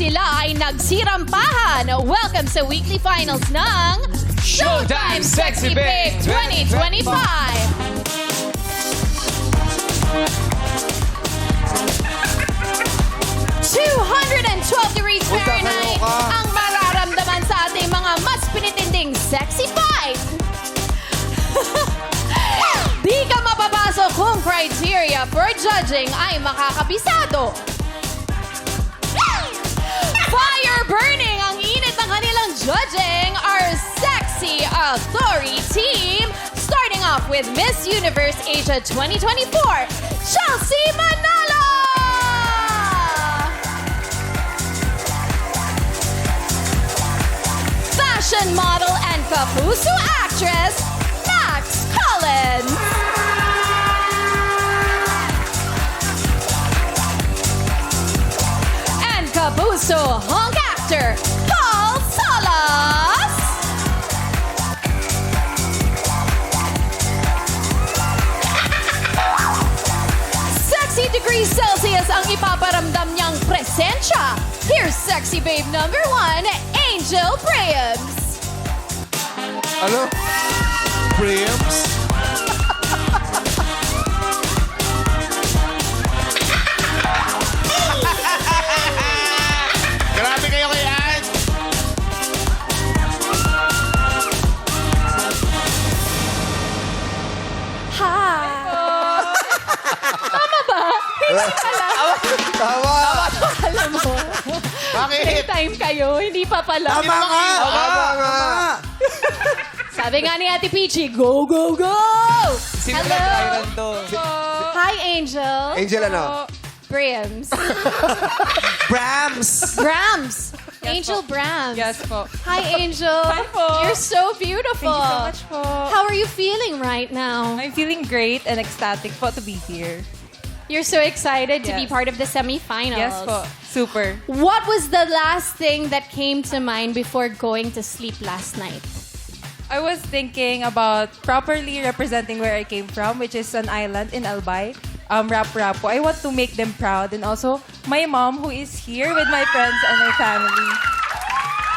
sila ay nagsirampahan. Welcome sa weekly finals ng Showtime Sexy Babe 2025. 212 degrees Fahrenheit ang mararamdaman sa ating mga mas pinitinding sexy fight. Di ka mapapasok kung criteria for judging ay makakabisado. Fire burning ang init ng kanilang judging, our sexy authority team. Starting off with Miss Universe Asia 2024, Chelsea Manalo! Fashion model and Kapuso actress, Max Collins. And Kapuso hunk actor, Paul Salas. Sexy degrees Celsius ang ipaparamdam niyang presensya. Here's sexy babe number 1, Angel Brahms. Ano? Brahms? Grabe kayo kay Ann! Hi. Tama ba? Hindi pala. Tama! Alam mo. Bakit? Time kayo, hindi pa pala. Tama nga! Tama nga! Sabi nga ni Ate Peachy, go, go, go! Hello! Hi, Angel. Angel ano? Brahms. Brahms! Brahms. Angel Brahms. Yes po. Hi, Angel. Hi po. You're so beautiful. Thank you so much po. How are you feeling right now? I'm feeling great and ecstatic po to be here. You're so excited to be Yes. part of the semifinals. Yes po. Super. What was the last thing that came to mind before going to sleep last night? I was thinking about properly representing where I came from, which is an island in Albay, Rapu-Rapu. I want to make them proud, and also my mom who is here with my friends and my family.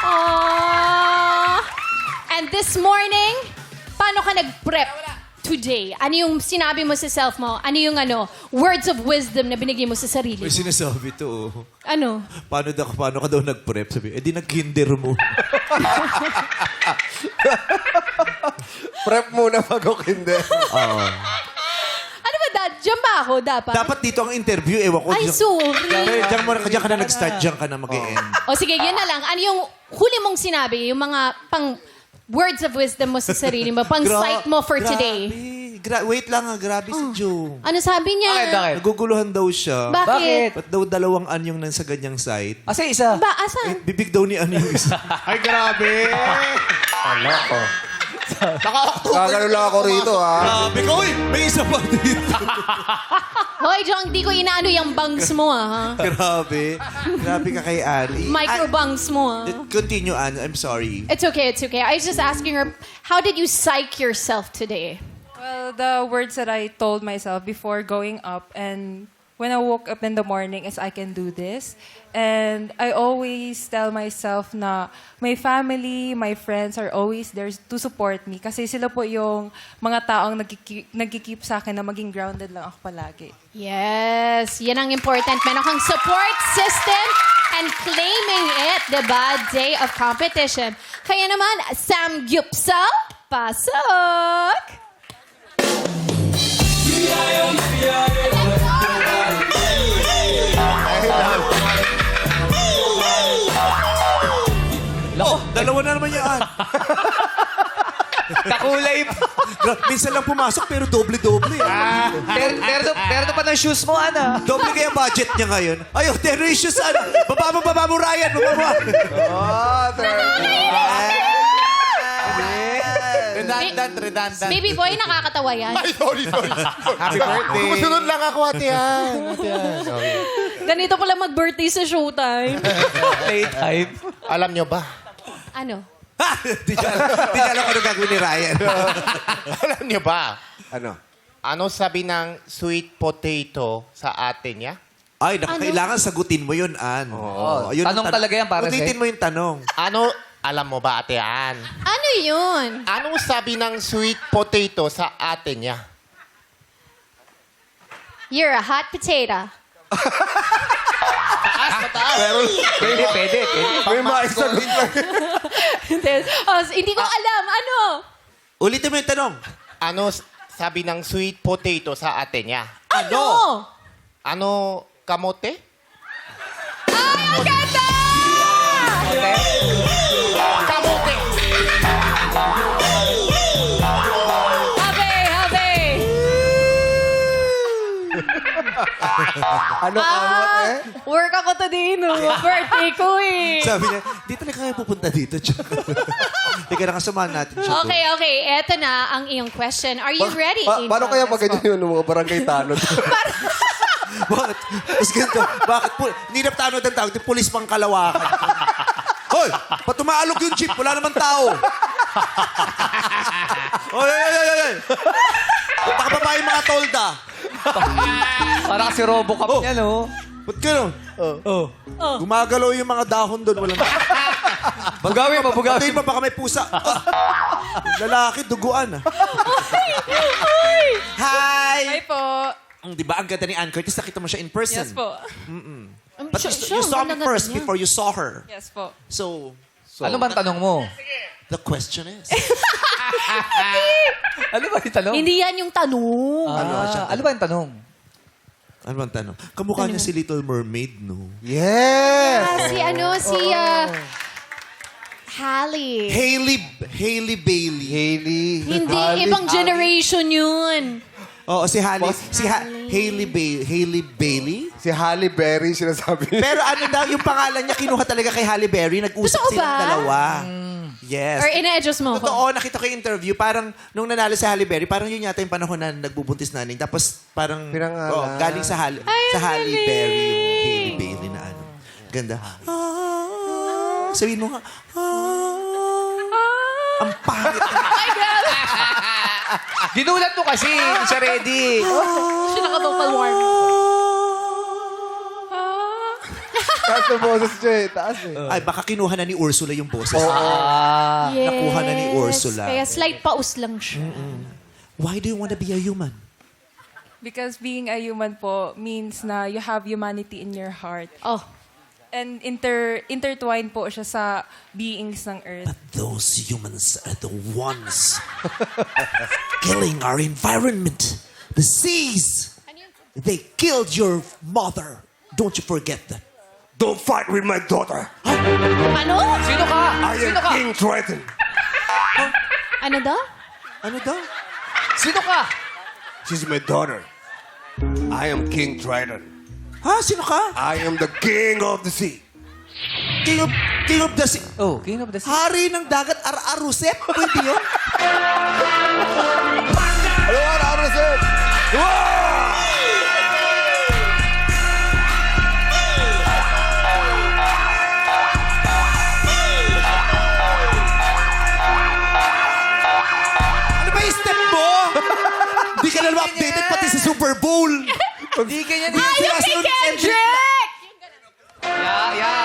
Aww. And this morning, paano ka nag-prep today? Ano yung sinabi mo sa self mo? Ano yung words of wisdom na binigay mo sa sarili May mo? sinasabi to. Ano? Paano ka daw nag-prep? Sabi, di nag-kinder mo. Prep muna bago kinder. Oo. Ano ba, Diyan ba ako dapat? Dapat dito ang interview, ewan ko. Ay, sorry. Diyan ka na nag-start, diyan ka na mag-e-end. O sige, yun na lang. Ano yung huli mong sinabi? Yung mga pang words of wisdom mo sa sarili mo, pang psych mo for today. Wait lang grabe si Joe. Ano sabi niya? Naguguluhan daw siya. Bakit? Ba't daw dalawang anyong nasa ganyang site? Kasi isa. Ba, asan? Bibig daw ni ano yung isa. Ay, grabe! Ano ko? Naka-October. Kagano lang ako rito, ha? Grabe ka, uy! May isa pa dito. Hoy, Jong, di ko inaano yung bangs mo, ha? Grabe. Grabe ka kay Ann. Micro bangs mo, ha? Continue, Ann. I'm sorry. It's okay, it's okay. I was just asking her, how did you psych yourself today? Well, the words that I told myself before going up and when I woke up in the morning is I can do this. And I always tell myself na my family, my friends are always there to support me. Kasi sila po yung mga taong nagkikeep sa akin na maging grounded lang ako palagi. Yes, yan ang important. Meron kang support system and claiming it, diba? Day of competition. Kaya naman, Sam Gyupsal, pasok! Dalawa na naman yan. Kakulay pa. Minsan lang pumasok pero doble-doble. Pero pa ng shoes mo, Ana. Doble kaya budget niya ngayon. Ayaw, terrorist ano? Baba mo, Ryan. Baba mo. Redundant. Baby boy, nakakatawa yan. Ay, sorry. Happy birthday. Kumusunod lang ako, ate yan. Ganito pala mag-birthday sa Showtime. Playtime. Alam nyo ba? Ano? Di niya alam ano gagawin ni Ryan. Alam nyo ba? Ano? Ano sabi ng sweet potato sa ate niya? Ay, kailangan sagutin mo yun, Ann. Oo. Yun ang Tanong talaga yan para Ulitin mo yung tanong. Ano, alam mo ba, Ate Ann? Ano yun? Anong sabi ng sweet potato sa ate niya? You're a hot potato. Pwede. May maisagot lang. Hindi ko alam. Ano? Ulitin mo yung tanong. Ano sabi ng sweet potato sa ate niya? Ano? Ano, kamote? Ang ganda! Kamote! Habe! Ano kamot eh? Work ako today, no? Birthday ko eh. Sabi niya, di talaga kayo pupunta dito, Chuck. Teka, nakasamahan natin siya. Okay. Eto na ang iyong question. Are you ready, Angel? Paano kaya pag ganyan yung mga barangay tanod? Bakit? Mas ganito. Bakit? Nilap tanod ang tawag. Di pulis pang kalawakan. Hoy! Patumaalog yung jeep. Wala naman tao. Oy! Punta ka pa yung mga tolda. Para kasi Robocop yan, oh. Ba't gano'n? Gumagalaw yung mga dahon doon. Wala na. Bugawin mo. Patayin mo, baka may pusa. Lalaki, duguan. Hi! Hi po. Di ba, ang ganda ni Ann Curtis, nakita mo siya in person. Yes po. But you saw me first before you saw her. Yes po. So, Ano bang tanong mo? the question is... Ano ba yung tanong? Hindi yan yung tanong. Ano ba yung tanong? Ano bang tanong? Kamukha niya si Little Mermaid, no? Yes! Halle. Hailey Bailey. Hailey. Hindi, ibang generation yun. Oo, si Hailey Bailey. Si Halle Berry sinasabi. Pero ano daw, yung pangalan niya kinuha talaga kay Halle Berry. Nag-usap Totoo silang ba? dalawa. Yes. Or ina-adjust mo ko. Totoo, nakita ko yung interview. Parang, nung nanalo si Halle Berry, parang yun yata yung panahon na nagbubuntis na ning. Tapos, parang, Pinangalan. galing sa Halle Berry, yung Hailey Bailey na ano. Ganda. Sabihin mo nga, ang pangit na. Ginulat mo kasi. Hindi siya ready. Siya naka-vocal warm. Taas na boses siya eh. Taas eh. Ay, baka kinuha na ni Ursula yung boses. Yes. Nakuha na ni Ursula. Kaya slight paus lang siya. Why do you want to be a human? Because being a human po means na you have humanity in your heart. Oh. And intertwined po siya sa beings ng earth. But those humans are the ones killing our environment. The seas. They killed your mother. Don't you forget that. Don't fight with my daughter. Ano? Sino ka? I am King Triton. Ano daw? Ano daw? Sino ka? She's my daughter. I am King Triton. Ha? Sino ka? I am the king of the sea. King of the sea. Oh, King of the Sea. Hari ng dagat, Ar-Arusep. Pwede yun? Hello, Arusep! Ano ba yung step mo? Di ka na naman updated pati sa Super Bowl. Hindi ganyan. Ayaw kay Kendrick! Yeah.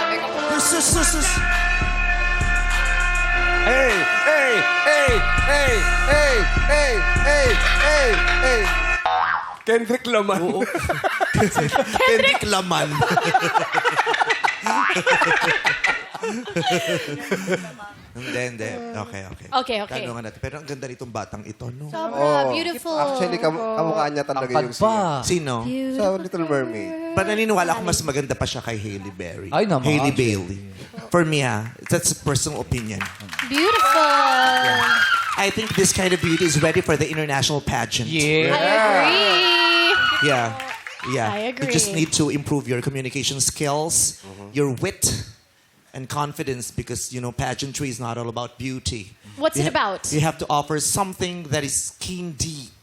Sus. Hey! Kendrick Lamar. Kendrick Laman. Hindi. Okay. Okay. Tanungan natin. Pero ang ganda nitong batang ito, no? Sobra, beautiful. Actually, kamukha niya talaga yung Tangkad pa. Sino? Sa Little Mermaid. Pa naniniwala ako mas maganda pa siya kay Hailey Berry. Ay, naman. Hailey Bailey. For me, that's a personal opinion. Beautiful. I think this kind of beauty is ready for the international pageant. Yeah. I agree. Yeah. I agree. You just need to improve your communication skills, your wit, and confidence because, pageantry is not all about beauty. What's it about? You have to offer something that is keen deep.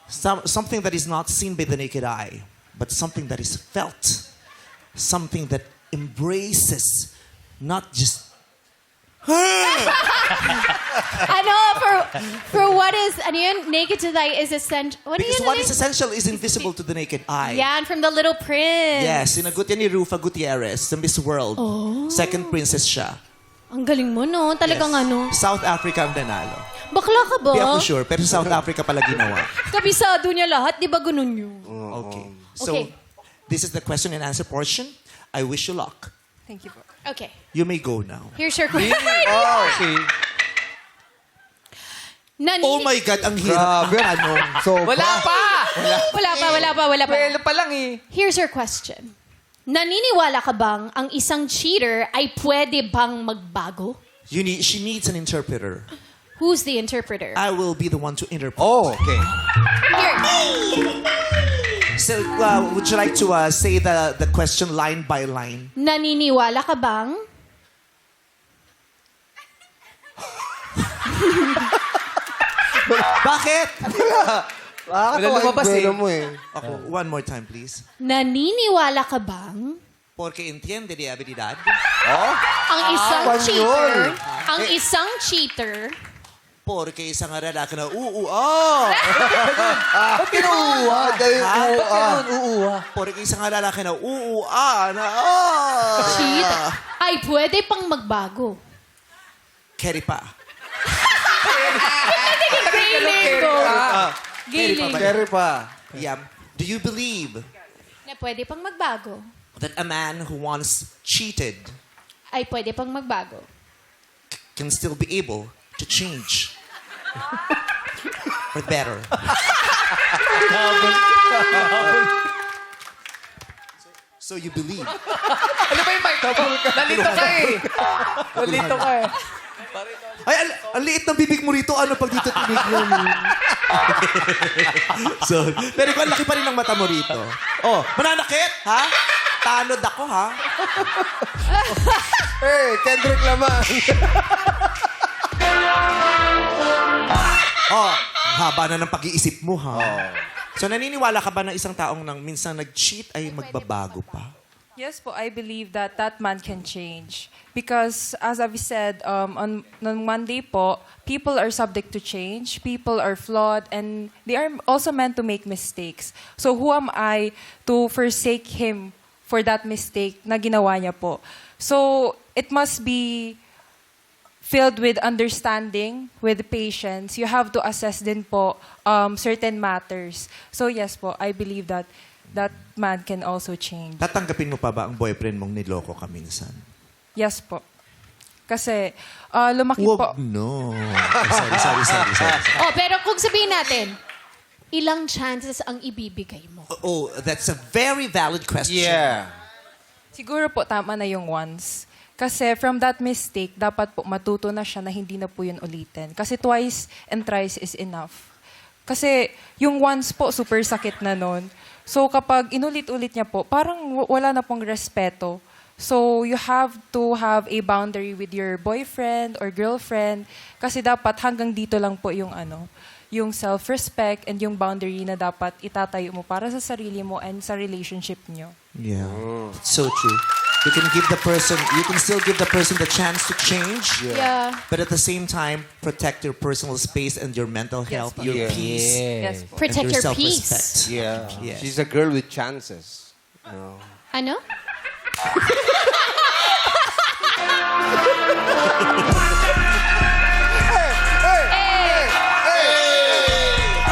Something that is not seen by the naked eye, but something that is felt. Something that embraces not just Ano, for what is, ano yun? Naked to thy is essential. What Because yun, what ano is yun? essential is invisible to the naked eye. Yan, from the Little Prince. Yes, sinagot yan ni Rufa Gutierrez, the Miss World. Second princess siya. Ang galing mo, no? Talagang ano. South Africa ang nanalo. Bakla ka ba? Di ako sure, pero South Africa pala ginawa. Kabisado niya lahat, di ba ganun yun? Okay. So, Okay. this is the question and answer portion. I wish you luck. Thank you po. Okay, You may go now. here's your question. Okay. Oh my God, ang hirap ng tanong. Wala pa! Wala pa. Pwelo pa lang eh. Here's your question. Naniniwala ka bang ang isang cheater ay pwede bang magbago? She needs an interpreter. Who's the interpreter? I will be the one to interpret. Oh, okay. Here. So, would you like to say the question line by line? Naniniwala ka bang? Bakit? Wala lumabas eh. Ako, one more time, please. Naniniwala ka bang Porque entiende de habilidad. ang isang cheater Porque isang lalaki na Ba't kinuuwa? Ba't uwa? Porque isang lalaki na na cheater ay pwede pang magbago? Keri pa. Giling. Carry pa. Yeah. Do you believe Na pwede pang magbago? that a man who once cheated Ay pwede pang magbago. can still be able to change for better? So you believe? Ano ba yung mic? Nalito ka eh. Nalito ka eh. Ay, ang liit ng bibig mo rito. Ano pag dito tinig mo? So, pero ang laki pa rin ng mata mo rito. Oh, mananakit, ha? Tanod ako, ha? Hey, Kendrick Lamar. Oh, ang haba na ng pag-iisip mo, ha? So, naniniwala ka ba na isang taong nang minsan nag-cheat ay magbabago pa? Yes po, I believe that that man can change. Because as I've said, on Monday po, people are subject to change, people are flawed, and they are also meant to make mistakes. So who am I to forsake him for that mistake na ginawa niya po? So it must be filled with understanding, with patience. You have to assess din po certain matters. So yes po, I believe that that man can also change. Tatanggapin mo pa ba ang boyfriend mong niloko ka minsan? Yes po. Kasi lumaki Wag, po. no. Sorry. Oh, pero kung sabihin natin, ilang chances ang ibibigay mo? Oh, that's a very valid question. Yeah. Siguro po tama na yung once. Kasi from that mistake, dapat po matuto na siya na hindi na po yun ulitin. Kasi twice and thrice is enough. Kasi yung once po, super sakit na nun. So kapag inulit-ulit niya po, parang wala na pong respeto. So you have to have a boundary with your boyfriend or girlfriend kasi dapat hanggang dito lang po yung yung self-respect and yung boundary na dapat itatayo mo para sa sarili mo and sa relationship niyo. Yeah. So true. You can still give the person the chance to change. Yeah. But at the same time, protect your personal space and your mental health, your peace, Yes po. Protect and your your peace. self-respect. Yeah. Yes. She's a girl with chances. Ano?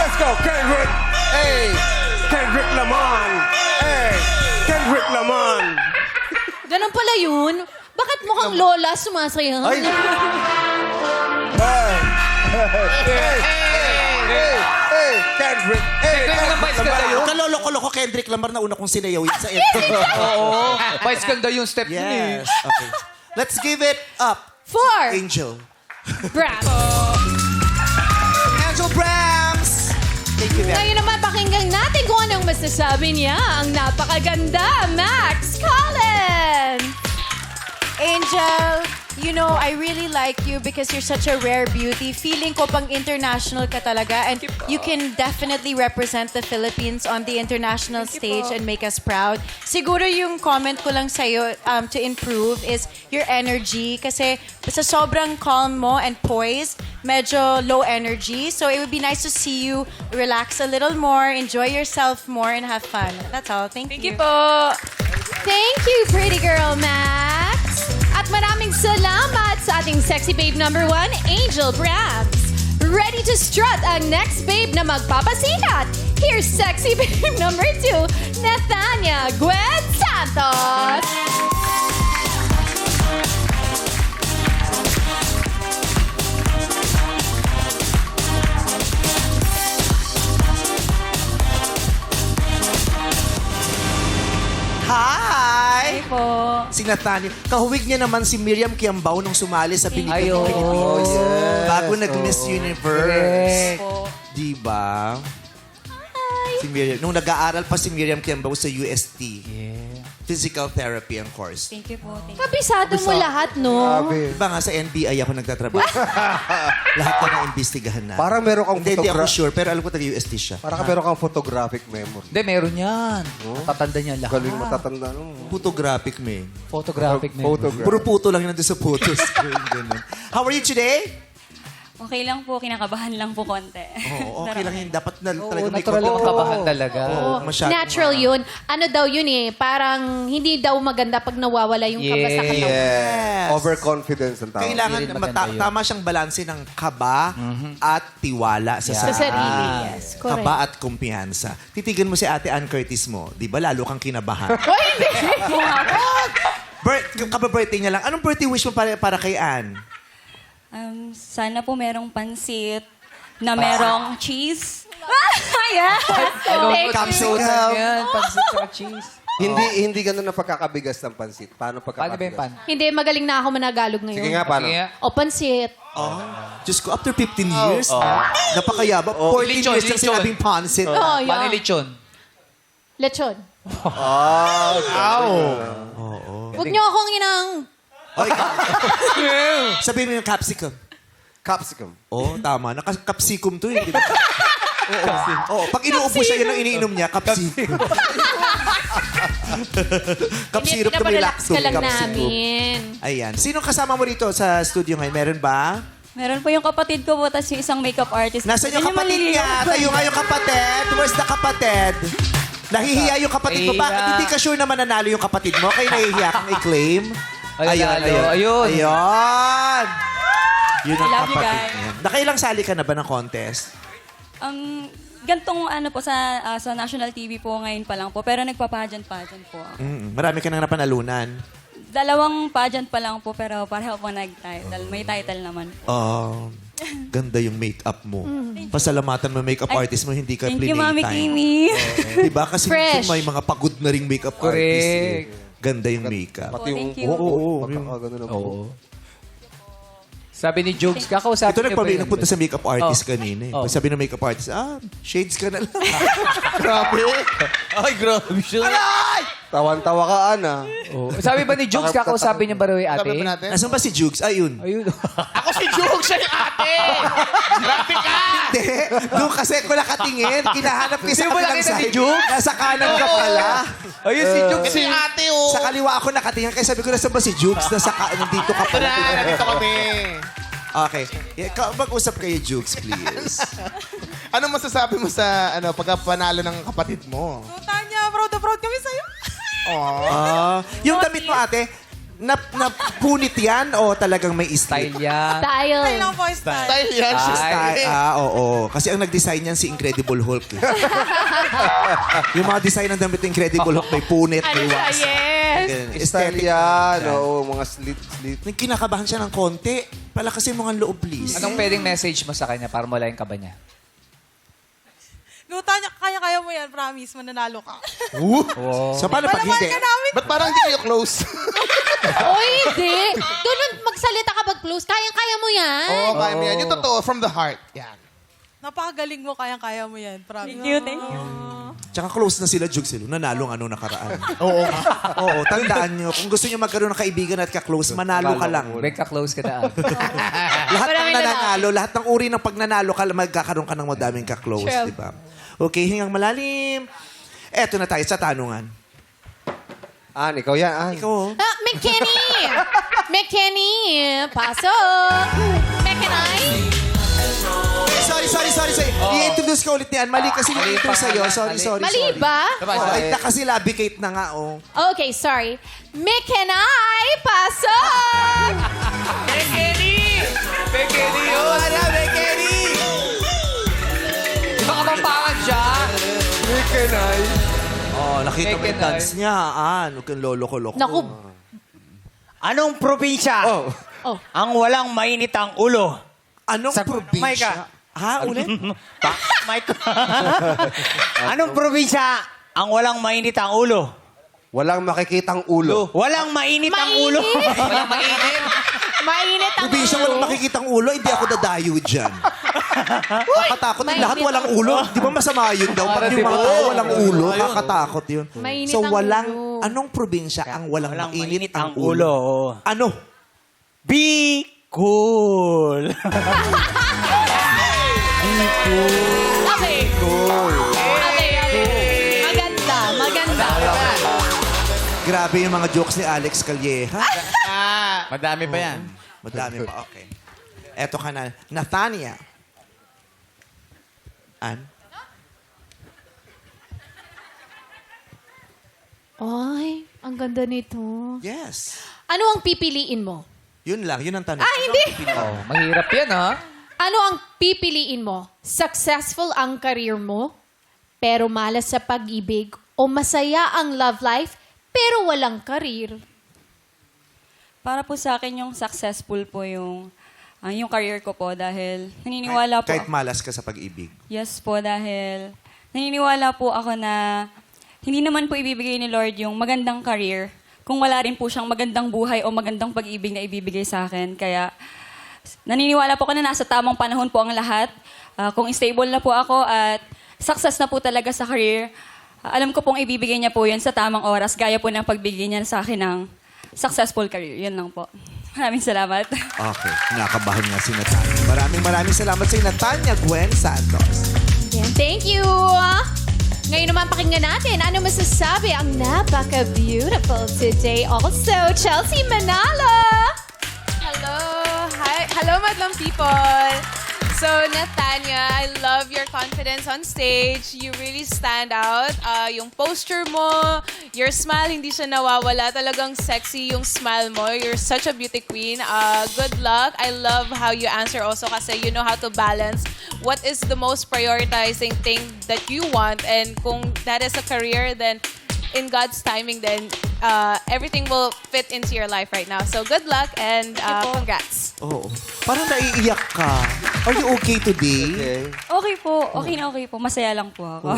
Let's go, Kendrick. Hey, Kendrick Lamar. Hey, Kendrick Lamar. Ganun pala yun? Bakit mukhang lola sumasayaw? Hey, Kendrick. Hey, Kalolo-koloko Kendrick Lamar na una kong sinayaw yun sa intro. Oo. Vice ganda yung step yun eh. Yes. Okay. Let's give it up. For Angel. Bravo. Angel Brams! Thank you, Ngayon naman, pakinggan natin kung anong masasabi niya ang napakaganda, Max Collins! Angel, You know, I really like you because you're such a rare beauty. Feeling ko pang international ka talaga. And you can definitely represent the Philippines on the international stage and make us proud. Siguro yung comment ko lang sa'yo to improve is your energy. Kasi sa sobrang calm mo and poised, medyo low energy. So it would be nice to see you relax a little more, enjoy yourself more, and have fun. That's all. Thank you. po. Thank you, pretty girl Max. At maraming salamat sa ating sexy babe number 1, Angel Brams. Ready to strut ang next babe na magpapasikat. Here's sexy babe number 2, Nathania Gwen Santos. Hi! po. Si Nathania. Kahuwig niya naman si Miriam Kiambao nung sumali sa Pilipinas. Bago nag-Miss Universe. Diba? Si Miriam. Nung nag-aaral pa si Miriam Kiambao sa UST. Physical therapy ang course. Thank you po. Thank you. Kabisado mo lahat, no? Diba nga sa NBI ako nagtatrabaho. Lahat ka na-imbestigahan na. Parang meron kang Hindi ako sure, pero alam ko taga-UST siya. Parang meron kang photographic memory. Hindi, meron yan. Matatanda niya lahat. Galing matatanda. Photographic, man. Photographic memory. Photograph. Puro puto lang yun nandun sa photos. Ganun. How are you today? Okay lang po, kinakabahan lang po konti. Oo, okay lang yun. Dapat na talaga may Natural lang konti. makabahan talaga. Oo, masyado. Natural yun. Ano daw yun eh, parang hindi daw maganda pag nawawala yung kaba sa katawan. Yes. Overconfidence ang tawag. Kailangan, Hindi rin maganda yun. tama siyang balanse ng kaba at tiwala sa Sa sarili. sarili, yes. Correct. Kaba at kumpiyansa. Titigan mo si Ate Ann Curtis mo. Di ba lalo kang kinabahan? Oy, hindi! Kaba-birthday niya lang. Anong birthday wish mo para kay Ann? Sana po merong pansit na merong cheese. Yes! Thank you. Capsicum. Yan, pansit sa cheese. Hindi ganun na pagkakabigas ng pansit. Paano Paano ba yung pan? pagkakabigas? Hindi, magaling na ako managalog ngayon. Sige nga, paano? Sige nga. O pansit. Diyos ko, after 15 years, napakayaba. 14 Lechon, years lang lechon. sinabing pancit. Oh, Paano yeah. yung lechon? Lechon. Oo. Huwag niyo akong inang... Sabihin mo yung capsicum. Capsicum. Oo, tama. Capsicum to eh. di ba? Oo. Pag inuupo siya, yun ang iniinom niya, capsicum. Cup Hindi, syrup na may pinaparelax lactose. ka lang Cup syrup. namin. Ayan. Sino kasama mo rito sa studio ngayon? Meron ba? Meron po yung kapatid ko po, tapos yung isang makeup artist. Nasaan yung Yun kapatid niya? Tayo nga yung kapatid. Where's the kapatid? Nahihiya yung kapatid mo. Bakit hindi ka sure na mananalo yung kapatid mo? Kaya nahihiya kang i-claim? Ayun. Ayun. Yun ang Love you, kapatid guys. niya. Nakailang sali ka na ba ng contest? Gantong ano po sa national TV po ngayon pa lang po, pero nagpa-pageant po ako. Marami ka nang napanalunan. 2 pageant pa lang po, pero pareho po nag-title. May title naman po. Ganda yung makeup mo. Pasalamatan mo makeup artist mo, hindi ka Thank you, Mami playtime. Kimi. Diba? Kasi Fresh. may mga pagod na ring makeup Correct. artist. Ganda yung makeup. Pati yung thank you. buhok. Oo. Pagkakagano ng Oo. buhok. Sabi ni Jogs, kakausapin Ito niya ba yun? nagpunta sa makeup artist kanina. Oh. Pag sabi ng makeup artist, shades ka na lang. Grabe. Ay, grabe siya. Tawan-tawa ka, Ana. Oh. Sabi ba ni Jogs, kakausapin niya ba raw yung ate? Nasaan ba si Jukes? Ayun. Ayun. Ako si Jukes, siya yung ate! Grabe ka! Hindi. Doon kasi ko nakatingin. Kinahanap ko sa Sino ba kabilang nakita si side. Jukes? Nasa kanan ka pala. Ayun si Jogs. Kasi yung ate, oh! Sa kaliwa ako nakatingin. Kaya sabi ko, nasaan ba si Jukes? Nandito ka Ito pala. na, nandito kami. Okay. Mag-usap kayo, Jukes, please. Ano masasabi mo sa pagkapanalo ng kapatid mo? Tanya, proud na proud kami sa'yo. Yung damit mo, ate, napunit yan o talagang may Style style? yan. Style. Style yan, siya style. Oo. Kasi ang nag-design yan si Incredible Hulk. Eh. Yung mga design ng damit ng Incredible Hulk, may punit, Ano may siya? wax. Yes. Ganun. Style yan. Oo, mga slit. Kinakabahan siya ng konti. Palakasin mo ang loob, please. Anong pwedeng message mo sa kanya para mawala yung kaba niya? Tanya, kaya mo yan, promise, mananalo ka. So, paano pag hindi? Ba't parang hindi kayo close? Oy, hindi. Doon magsalita ka pag close. Kayang-kaya mo yan. Oo, kaya mo yan. Yung totoo, from the heart. Yan. Napakagaling mo, kaya mo yan, promise. Thank you. Tsaka close na sila, Jug, sila. Nanalo ng anong nakaraan. Oo. Oo, tandaan nyo. Kung gusto nyo magkaroon ng kaibigan at ka-close, manalo ka lang. May ka-close ka na. Lahat ng nananalo, lahat ng uri ng pagnanalo ka, magkakaroon ka ng madaming ka-close, True. di ba? Okay, hingang malalim. Eto na tayo sa tanungan. Ikaw yan, Ikaw, oh. McKenny! McKenny! Pasok! McKenny! Sorry. I-introduce ka ulit niyan. Mali kasi yung intro sa'yo. Sorry. Mali ba? Ay, kasi labicate na nga, oh. Okay, sorry. McKenny! Pasok! Bekeni yun! Wala, Bekeni! Di ba kapampangan siya? Oh, nakita mo yung Bekeni. dance niya. Huwag kang lolo-ko-loko. Naku, Anong probinsya oh. ang walang mainit ang ulo? Anong probinsya? Ulit? Mike. Anong probinsya ang walang mainit ang ulo? Walang makikitang ulo. Walang mainit ang ulo. Walang mainit. Mainit ang Probinsya ulo. walang makikitang ulo, hindi ako dadayo dyan. Kakatakot yun. Lahat walang ulo. Di ba masama yun daw? Pag yung mga tao walang ulo, kakatakot yun. Mainit So ang walang, ulo. anong probinsya ang walang mainit ang ulo? ulo. Ano? Be cool. Okay. Maganda. Grabe yung mga jokes ni Alex Calleja. Madami pa yan. Madami pa, okay. Eto ka na. Nathania. Ay, ang ganda nito. Yes. Ano ang pipiliin mo? Yun lang, yun ang tanong. Hindi. Oh, mahirap yan, ha? Ano ang pipiliin mo? Successful ang career mo, pero malas sa pag-ibig, o masaya ang love life, pero walang career? Para po sa akin yung successful po yung career ko po dahil naniniwala po Kahit malas ka sa pag-ibig. Yes po, dahil naniniwala po ako na hindi naman po ibibigay ni Lord yung magandang career kung wala rin po siyang magandang buhay o magandang pag-ibig na ibibigay sa akin. Kaya naniniwala po ako na nasa tamang panahon po ang lahat. Kung stable na po ako at success na po talaga sa career, alam ko pong ibibigay niya po yun sa tamang oras, gaya po ng pagbigay niya sa akin ng successful career. Yan lang po. Maraming salamat. Okay. Nakabahan nga si Natanya. Maraming salamat sa Natanya Gwen Santos. Yan, thank you! Ngayon naman pakinggan natin, ano masasabi ang napaka-beautiful today. Also, Chelsea Manalo! Hello! Hi! Hello, madlang people! So, Natanya, I love your confidence on stage. You really stand out. Yung posture mo, your smile, hindi siya nawawala. Talagang sexy yung smile mo. You're such a beauty queen. Good luck. I love how you answer also kasi you know how to balance what is the most prioritizing thing that you want. And kung that is a career, then in God's timing, then everything will fit into your life right now. So good luck and congrats. Oo. Parang naiiyak ka. Are you okay today? Okay po. Okay na okay po. Masaya lang po ako.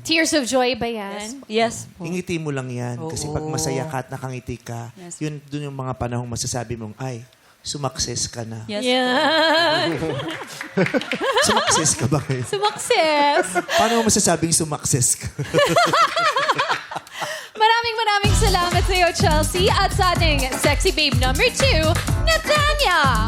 Tears of joy ba yan? Yes po. Ingiti mo lang yan. Kasi pag masaya ka at nakangiti ka, Yes. yun dun yung mga panahong masasabi mong, ay, sumakses ka na. Yes Yan. Sumakses ka ba ngayon? Sumakses. Paano mo masasabing sumakses ka? Maraming salamat sa iyo, Chelsea, at sa ating sexy babe number 2, Natanya.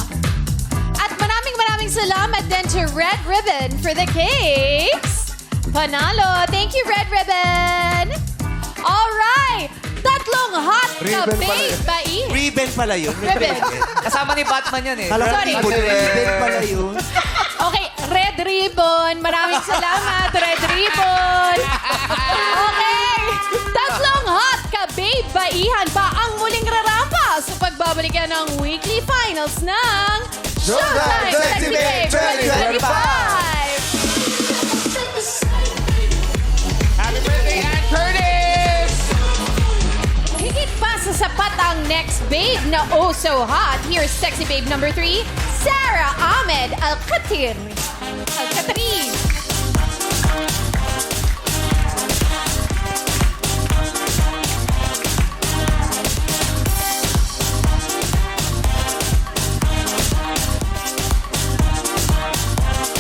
At maraming salamat din to Red Ribbon for the cakes. Panalo. Thank you, Red Ribbon. All right. Tatlong hot na babe ba Ribbon pala yun. Ribbon. Kasama ni Batman yan, eh. Kala ko Sorry. ribbon pala yun. Okay, Red Ribbon. Maraming salamat, Red Ribbon. Okay. Tatlong hot ka-babe baihan pa ang muling rarampa sa pagbabalikan ng weekly finals ng Showtime Sexy Babe 2025. Happy birthday, Aunt Curtis! Higit pa sa sapat ang next babe na oh so hot. Here's sexy babe number 3, Sarah Ahmed Al-Khatir. Al-Khatri.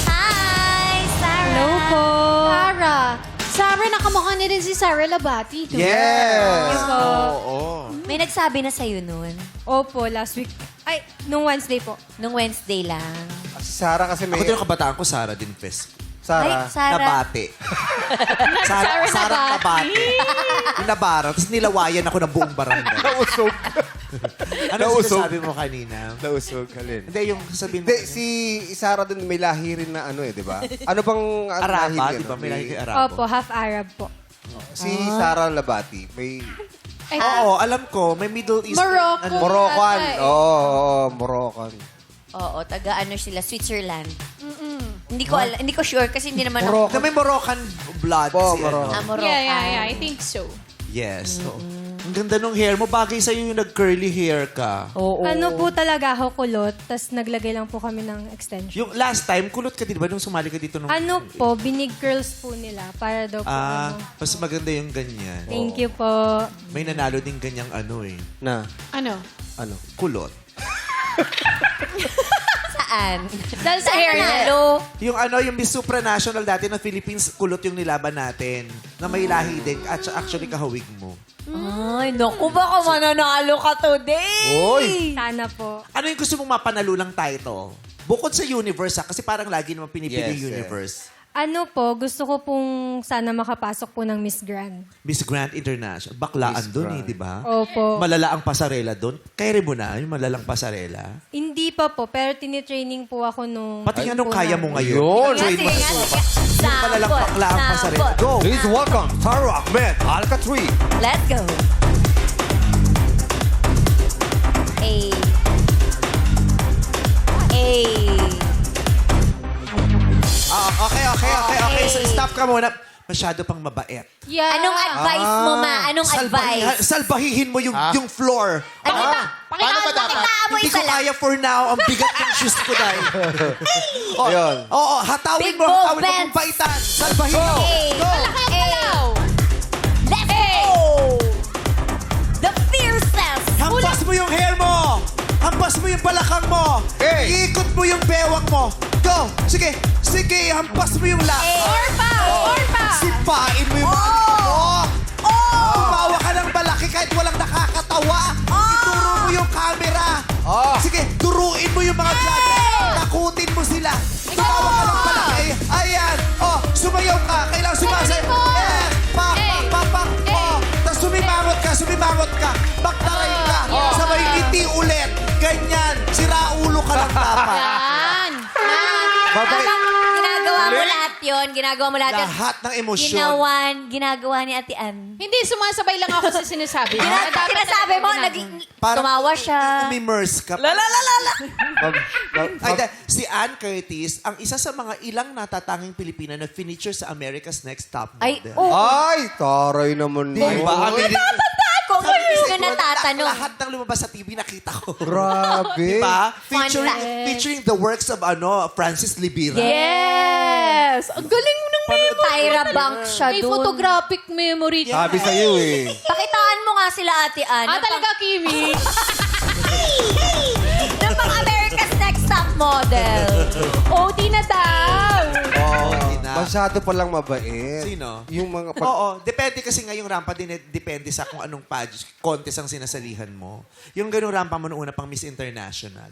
Hi, Sarah. Hello po. Sarah, Sarah Labati. Yes! May nagsabi na sa'yo nun. Opo, last week. Ay, nung Wednesday po. Nung Wednesday lang. Si Sarah kasi may... Ako din ang kabataan ko, Sarah din, Fes. Sarah. Ay, Sarah. Nabate. Sarah Nabate. Yung nabara. Tapos nilawayan ako ng buong barangay. Nausog. Ano Nausog. sinasabi mo kanina? Nausog, Halin. Hindi, yung sasabihin mo. Hindi, si Sarah din may lahi rin na ano eh, di ba? Ano bang lahi Araba, niya, di ba? no? May lagi kay Arabo. Opo, half Arab po. Si Sarah Labati, may... Oo, alam ko. May Middle East. Morocco. Moroccan. Yata eh. Oo, Moroccan. Oo, taga ano sila, Switzerland. Hindi ko sure kasi hindi naman ako... Na may Moroccan blood. Oo, si Moroccan. ano. Moroccan. Yeah, I think so. Yes. oo. Ang ganda ng hair mo. Bagay sa'yo yung nag-curly hair ka. Oo. Ano po talaga ako kulot, tas naglagay lang po kami ng extension. Yung last time, kulot ka din ba nung sumali ka dito? Nung... Ano po, binig curls po nila para daw po ano. Mas maganda yung ganyan. Thank you po. May nanalo din ganyang ano eh. Na, Ano? ano? Kulot. Saan? Dahil sa hair niya. Nanalo? Yung ano, yung Miss Supranational dati ng Philippines, kulot yung nilaban natin. Na may lahi din. At actually, kahawig mo. Ay, naku, baka mananalo ka today. Oy! Sana po. Ano yung gusto mong mapanalulang title? Bukod sa universe, kasi parang lagi naman pinipili Yes, yung universe. Ano po, gusto ko pong sana makapasok po ng Miss Grand. Miss Grand International. Baklaan Miss doon eh, Grand. di ba? Opo. Malala ang pasarela doon. Kaya rin mo na, yung malalang pasarela. Hindi pa po, pero tinitraining po ako nung... Pati Ay, anong po kaya na- mo ngayon? Yun! Train mo sa sopa. Yung malalang bakla ang pasarela. Go! Please welcome Tara Ahmed Alcatri. Let's go. Hey. Hey. Okay. So, stop ka muna. Masyado pang mabait. Yeah. Anong advice mo, ma? Anong advice? Salbahihin mo yung floor. Paano ba dapat? Pakitaan mo Hindi isa ko lang. kaya for now. Ang bigat ng shoes ko dahil. Ayun. Oo, hatawin Big mo kung movements. baitan. Salbahin mo. Hey. Galaw. Let's go! The fiercest! Hampas mo yung hair mo. Hampas mo yung balakang mo. Hey. Iikot mo yung bewang mo. Go. Sige, hampas mo yung lakad. Or pa. Sipain mo yung mga mo. Tumawa ka ng malaki kahit walang nakakatawa. Ituro mo yung camera. Sige, turuin mo yung mga vlog. Takutin mo sila. Tumawa ka ng malaki. Ayan. Sumayaw ka. Kailangan sumasayaw. Yeah. Pak. Tapos sumimangot ka. Baktaray ka. Sabay ngiti ulit. Ganyan. Siraulo ka lang dapat. Yan. Ginagawa mo lahat yun. Ginagawa mo lahat yun. Lahat ng emosyon. Ginagawa ni Ate Ann. Hindi, sumasabay lang ako sa sinasabi. Sinasabi mo, tumawa siya. Umimmerse ka. Ay, si Ann Curtis, ang isa sa mga ilang natatanging Pilipina na feature sa America's Next Top Ay, Model. oh. Ay, taray naman. Di ba? Kung kayo nga natatanong. Lahat ng lumabas sa TV nakita ko. Grabe. Diba? Fun fact. Featuring the works of Francis Libira. Yes! Ang galing mo ng memory. Tyra Banks siya May dun. photographic memory ka. Sabi sa'yo eh. Pakitaan mo nga sila, Ate Ann. Talaga, Kimi? Ng pang America's Next Top Model. OT na daw. Masyado palang mabait. Sino? Yung mga... Oo, depende kasi ngayong rampa din, depende sa kung anong contest ang sinasalihan mo. Yung ganung rampa mo noong una pang Miss International.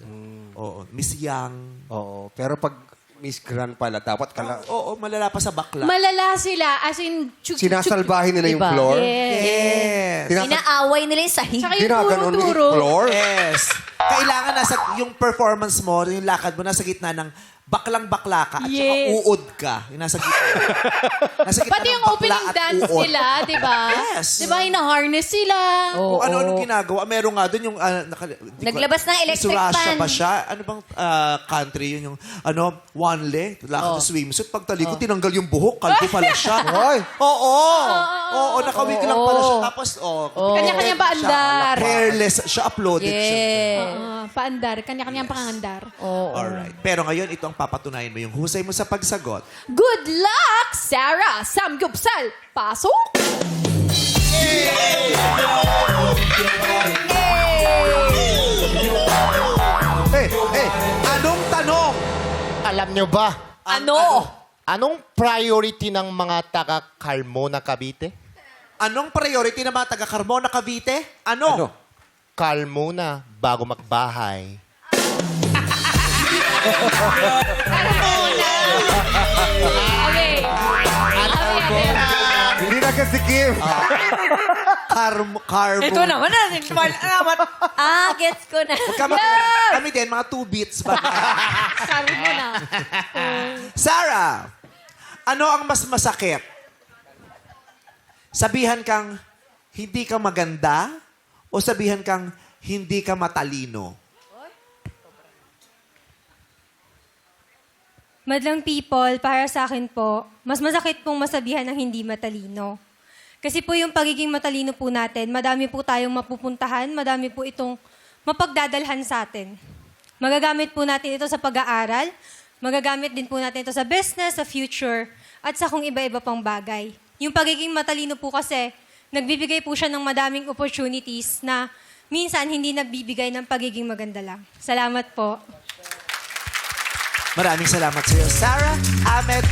Oo, Miss Young. Oo, pero pag Miss Grand pala, dapat kala... Oo, malala pa sa bakla. Malala sila, as in... Sinasalbahin nila yung Diba? floor. Yes. Inaaway nila yung sahig. Tsaka yung Ginaganon yung turo-turo. floor. Yes. Kailangan nasa yung performance mo, yung lakad mo nasa gitna ng baklang-bakla ka at saka Yes. uod ka. Yung nasa gitna. Nasa gitna Pati ng yung bakla opening at dance uod. nila, di ba? Yes. Di ba, hina-harness sila. Kung ano-anong ginagawa. Meron nga doon yung... Naglabas ng electric Miss Russia fan. ba siya? Ano bang country yun? Yung wanle, lakad na swimsuit. Pagtalikod, tinanggal yung buhok. Kalbo pala siya. Ay! Oo, nakawig lang pala siya. Tapos, Kanya-kanya pa andar. Hairless siya, uploaded siya. Paandar. Kanya-kanyang pangandar. Alright. Pero ngayon, ito ang papatunayan mo. Yung husay mo sa pagsagot. Good luck, Sarah! Samgyupsal! Pasok! Anong tanong? Alam nyo ba? Ano? Anong priority ng mga taga Carmona, Cavite? Anong priority ng mga taga Carmona, Cavite? Ano? Calm muna bago magbahay. Okay. Hindi na kasi Kim. Carmo. Ito naman gets ko na. Kami din, mga 2 beats ba? Sabi mo na. Sarah, ano ang mas masakit? Sabihan kang hindi ka maganda o sabihan kang hindi ka matalino? Madlang people, para sa akin po, mas masakit pong masabihan ng hindi matalino. Kasi po yung pagiging matalino po natin, madami po tayong mapupuntahan, madami po itong mapagdadalhan sa atin. Magagamit po natin ito sa pag-aaral, magagamit din po natin ito sa business, sa future, at sa kung iba-iba pang bagay. Yung pagiging matalino po kasi, nagbibigay po siya ng madaming opportunities na minsan hindi nagbibigay ng pagiging maganda lang. Salamat po. Maraming salamat sa iyo, Sarah Ahmed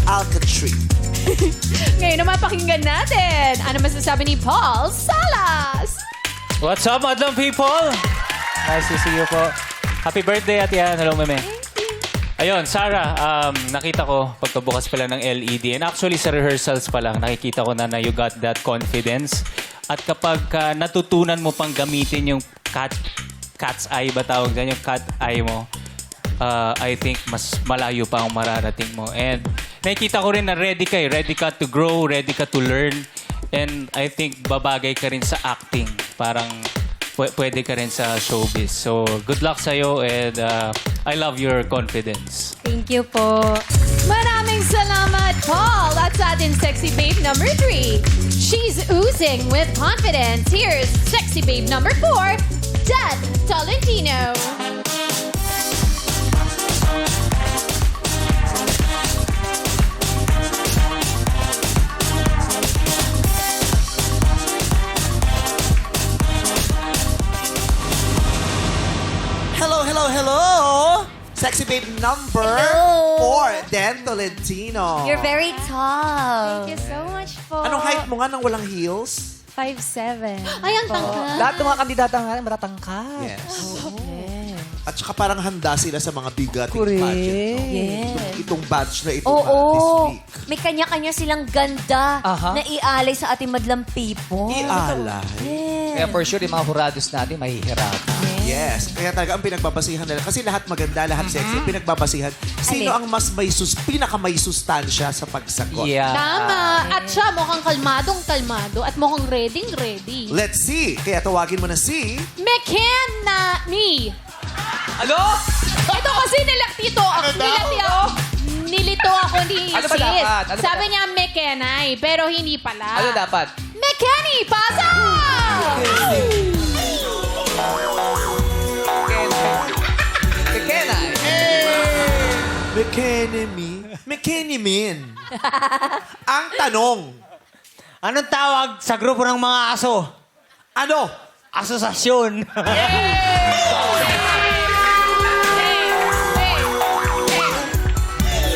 Alcatri. Ngayon naman pakinggan natin. Ano masasabi ni Paul Salas? What's up, madlang people? Nice to see you po. Happy birthday, Ate Ann. Hello, Meme. Ayun, Sarah, nakita ko pagkabukas pala ng LED. And actually, sa rehearsals pa lang, nakikita ko na you got that confidence. At kapag natutunan mo pang gamitin yung cat's eye ba tawag dyan? Yung cat eye mo, I think mas malayo pa ang mararating mo. And nakikita ko rin na ready ka. Ready ka to grow, ready ka to learn. And I think babagay ka rin sa acting. Parang pwede ka rin sa showbiz. So, good luck sa'yo and I love your confidence. Thank you po. Maraming salamat, Paul. At sa atin, Sexy Babe number 3. She's oozing with confidence. Here's Sexy Babe number 4, Dan Tolentino. Hello! Sexy babe number 4, Dan Tolentino. You're very tall. Thank you so much po. Anong height mo nga nang walang heels? 5'7". Ay, ang tangka. Lahat ng mga kandidata nga, matatangkad. Yes. At saka parang handa sila sa mga bigating pageant. No? Yes. Itong batch na ito Oo. this week. May kanya-kanya silang ganda na ialay sa ating madlang people. Ialay. Kaya for sure, yung mga hurados natin, mahihirapan. Yes. Kaya talaga ang pinagbabasihan nila. Kasi lahat maganda, lahat sexy. Pinagbabasihan. Sino ang mas pinaka-may sustansya sa pagsagot? Yeah. Tama. At siya mukhang kalmadong-kalmado at mukhang ready. Let's see. Kaya tawagin mo na si... McKenna. Ano? Ito kasi nilito ako ni Ano ba Sid. dapat? Ano ba Sabi niya McKenna pero hindi pala. Ano dapat? McKenny, pasa! McKenny-min. Ang tanong, Anong tawag sa grupo ng mga aso? ano? Asosasyon.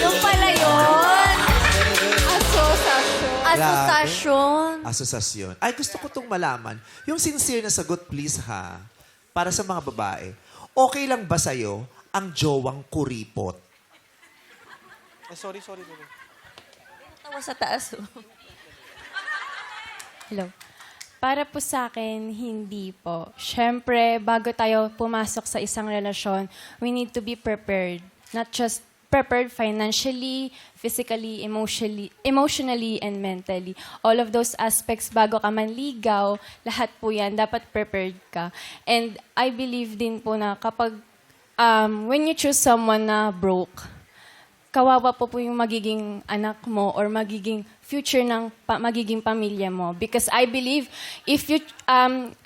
Yung pala yun. Asosasyon. Asosasyon. Ay, gusto ko itong malaman. Yung sincere na sagot, please ha. Para sa mga babae. Okay lang ba sa'yo ang jowang kuripot? Sorry. Tawa sa taas. Hello. Para po sa akin, hindi po. Siyempre, bago tayo pumasok sa isang relasyon, we need to be prepared. Not just prepared financially, physically, emotionally, and mentally. All of those aspects, bago ka manligaw, lahat po yan, dapat prepared ka. And I believe din po na kapag, when you choose someone na broke, kawawa po yung magiging anak mo or magiging future ng magiging pamilya mo. Because I believe if you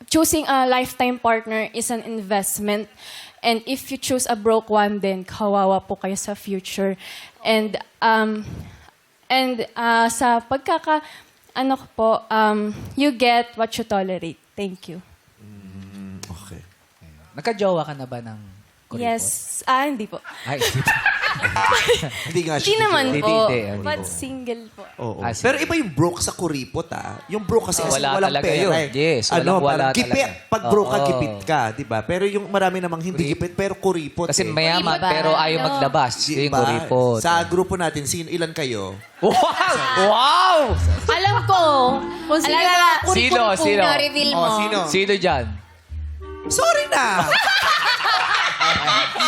choosing a lifetime partner is an investment. And if you choose a broke one, then kawawa po kayo sa future. And sa you get what you tolerate. Thank you. Okay. Nagka-jowa ka na ba ng kuripot? Yes. Hindi po. Ay, hindi. Hindi nga Hindi naman Hindi, po. hindi. But single po. Oo. Ah, sige. Pero iba yung broke sa kuripot, ah. Yung broke kasi Wala walang talaga pera. yun. Eh. Yes, ano, walang-wala parang gipit. talaga. Pag broke ka, Oo. gipit ka, di ba? Pero yung marami namang hindi gipit, pero kuripot. Kasi eh. mayaman, Iba. pero ayaw Ano? maglabas. Yun yung kuripot. Sa grupo natin, ilan kayo? Wow! Wow! Alam ko. Kung sino Sino? Sino? na reveal mo. Sino dyan? Sorry na!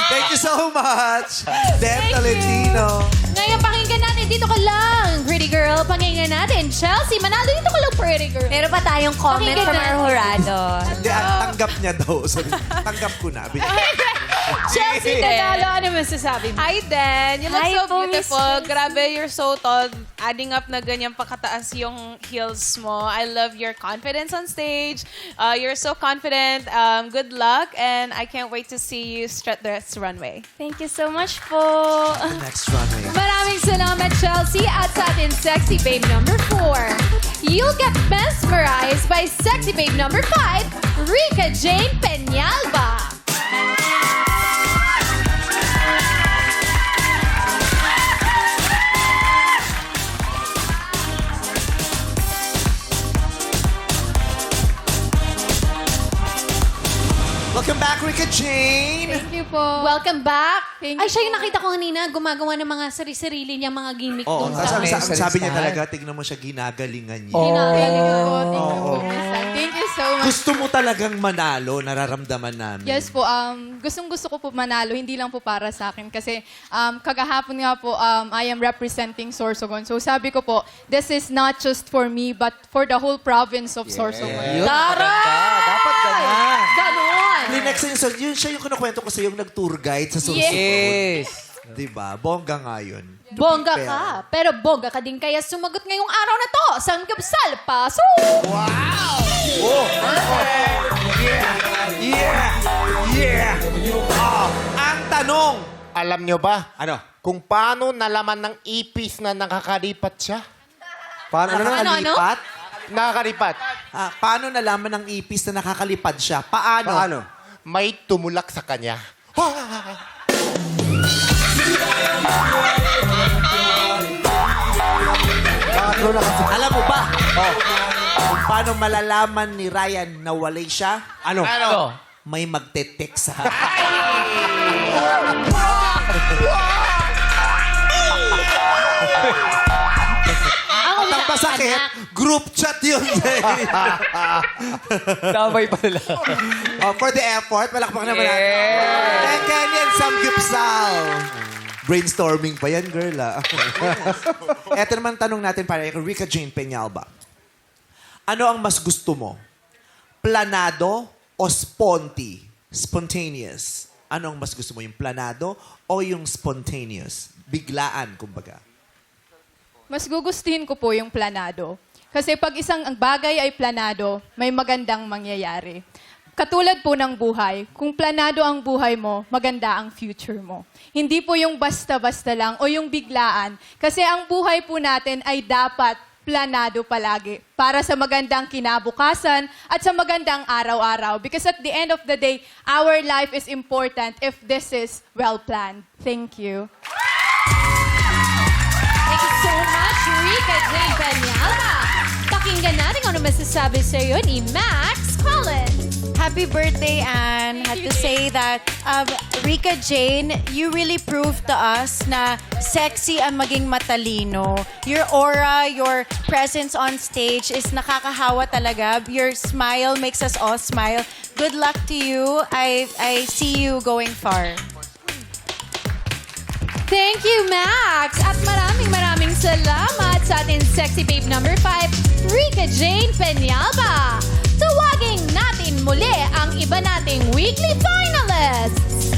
Thank you so much, Deb Tolentino. Ngayon, pakinggan natin. Dito ka lang, pretty girl. Pakinggan natin. Chelsea, Manalo, dito ka lang, pretty girl. Meron pa tayong comment Pakinggan from our natin. jurado. Hindi, tanggap niya daw. Sorry. Tanggap ko na. Chelsea, Manalo, ano masasabi mo? Hi, Dan. You look Hi so po, Miss beautiful. Chelsea. Grabe, you're so tall. Adding up na ganyan pakataas yung heels mo. I love your confidence on stage. You're so confident. Good luck. And I can't wait to see you strut this runway. Thank you so much po. The next runway. Maraming salamat, Chelsea. At sa atin, Sexy Babe number 4. You'll get mesmerized by Sexy Babe number 5, Rika Jane Peñalba. Welcome back, Rika Jane. Thank you po. Welcome back. Thank Ay, you siya yung nakita ko kanina, gumagawa ng mga sarili niyang mga gimmick Oo, doon ang sa... sabi niya talaga, tignan mo siya, ginagalingan niya. Ginagaling po. Thank you po. Thank you so much. Gusto mo talagang manalo, nararamdaman namin. Yes po, gustong-gusto ko po manalo, hindi lang po para sa akin. Kasi kagahapon nga po, I am representing Sorsogon. So sabi ko po, this is not just for me, but for the whole province of Sorsogon. Yun, maganda. Dapat ganyan. Ganon. Linex yun siya yung kinukwento ko sa yung nag-tour guide sa Sorsogon. Yes. Diba? Bongga nga yun. Bongga ka. Pero bongga ka din kaya sumagot ngayong araw na to. Sanggapsal, paso! Yeah! Ang tanong! Alam nyo ba Ano? kung paano nalaman ng ipis na nakakalipat siya? Paano nakakalipat? Nakakalipat. Paano nalaman ng ipis na nakakalipad siya? Paano? May tumulak sa kanya. Alam mo ba? Kung paano malalaman ni Ryan na walay siya? Ano? May magte-text sa Ang pasakit, group chat yun. Damay pala. For the effort, palakpak naman natin. And ganyan, samgyupsal. Brainstorming pa yan, girl. Eto naman tanong natin para kay Rika Jane Peñalba. Ano ang mas gusto mo? Planado o spontaneous? Ano ang mas gusto mo? Yung planado o yung spontaneous? Biglaan, kumbaga. Mas gugustuhin ko po yung planado. Kasi pag isang ang bagay ay planado, may magandang mangyayari. Katulad po ng buhay, kung planado ang buhay mo, maganda ang future mo. Hindi po yung basta-basta lang o yung biglaan. Kasi ang buhay po natin ay dapat planado palagi para sa magandang kinabukasan at sa magandang araw-araw. Because at the end of the day, our life is important if this is well-planned. Thank you. Thank you so much, Rika Jane Peñalba. Pakinggan natin kung ano masasabi sa iyo ni Max Collins. Happy birthday, Anne. Had to say that Rika Jane, you really proved to us na sexy ang maging matalino. Your aura, your presence on stage is nakakahawa talaga. Your smile makes us all smile. Good luck to you. I see you going far. Thank you, Max! At maraming salamat sa ating sexy babe number 5, Rika Jane Peñalba. Tawagin natin muli ang iba nating weekly finalists.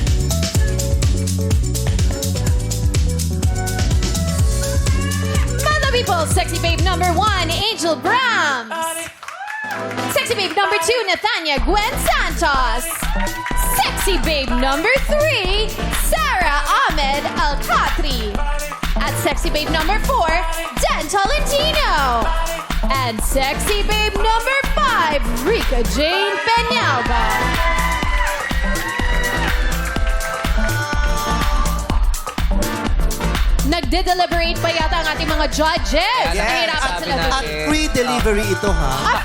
Mother People, sexy babe number 1, Angel Brahms. Sexy babe number 2, Nathania Gwen Santos. Sexy babe number 3, Sarah Ahmed Alcatri. At sexy babe number 4, Dan Tolentino. And sexy babe number 5, Rika Jane Peñalba. nagde-deliberate pa yata ang ating mga judges. Yes. Nahihirapan Sabi sila. natin. At free delivery ito, ha?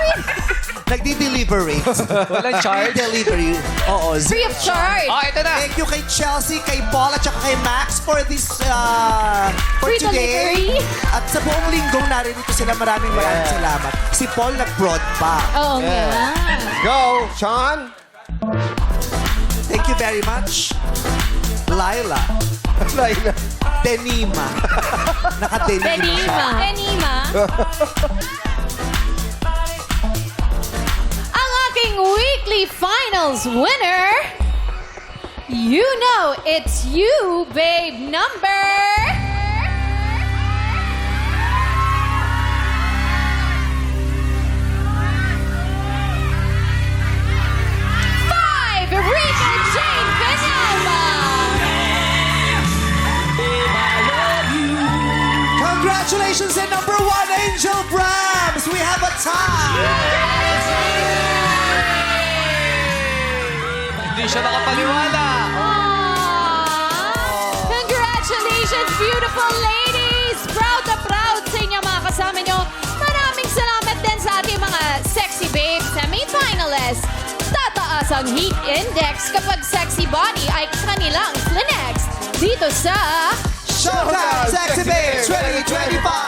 Nagdi-deliberate. Walang charge. Free delivery. Oo. Free of charge. Oh, ito na. Thank you kay Chelsea, kay Paul, at saka kay Max for this, for Free today. delivery. At sa buong linggong naririto sila. Maraming salamat. Si Paul nag-prod pa. Oo nga. Go, Sean. Thank you very much. Laila. Laila. Denima. Naka-denima siya. Enima. Ang aking weekly finals winner, you know it's you, babe, number... Rika Jane Penalba. Congratulations and number 1, Angel Brams. We have a tie. Hindi siya nakapaliwala. Congratulations, beautiful ladies! Proud na proud sa inyo mga kasama nyo. Maraming salamat din sa ating mga sexy babes, semi-finalists. Tataas ang heat index kapag sexy body ay kanilang flinex. Dito sa Showtime Sexy Babes 2025.